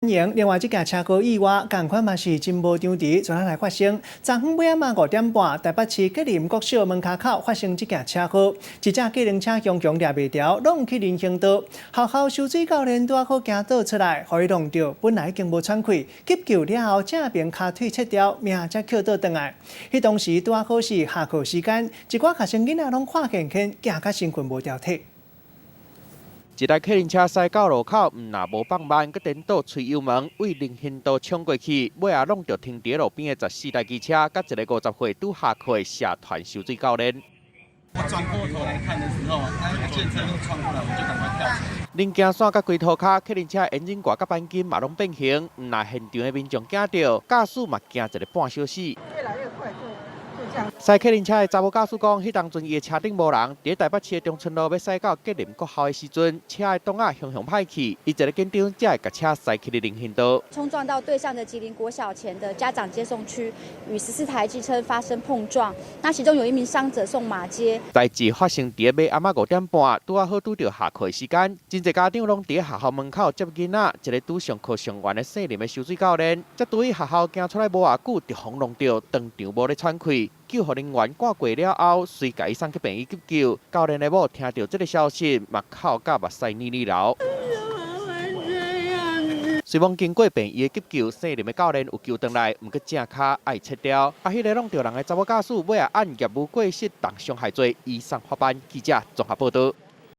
另外，这架车祸意外，同款嘛是真无张持，昨仔来发生。昨昏尾仔5点半，台北市吉林国小门口口发生这架车祸，一架机动车强强抓袂牢，弄去人行道。学校收水教练拄啊好行倒出来，互伊弄着，本来已经无喘气，急救了后，正边骹腿切掉，命才捡倒转来。迄当时拄啊好是下课时间，一寡学生囡仔拢看见行甲身躯无条体。 一台客运车驶到路口，毋但无放慢，佮颠倒吹油门，为人行道冲过去，尾也弄着停伫路边的14台机车，佮一个50岁拄下课的社团游水教练。我转过头来看的时候，电车又冲过来，我就赶快跳起来。零件线佮龟头卡，客运车引擎挂佮钣金嘛拢变形，毋但现场的民众惊到，驾驶嘛惊一个半小时。越来越快，就这样。 驶客运车的查某驾驶讲，迄当阵伊的车顶无人，伫台北市的中村路要驶到吉林国校的时阵，车的档啊凶歹去，伊一个紧张才会甲车驶去的人行道。冲撞到对向的吉林国小前的家长接送区，与14台机车发生碰撞。那其中有一名伤者送马街。代志发生伫尾暗5点半，拄啊好拄着下课的时间，真侪家长拢伫学校门口接囡仔，一个拄上课上完的姓林的收水教练，才拄去学校行出来无偌久，就风弄着，当场无咧喘气。 救护人员赶过了后，随家送去病院急救。教练的某听到这个消息，目口甲目屎腻腻流。虽望经过病院的急救，姓林的教练有救回来，毋过正骹爱切掉。迄个弄着人的查某驾驶，尾也按业务过失，当伤害罪，移送法办。记者综合报道。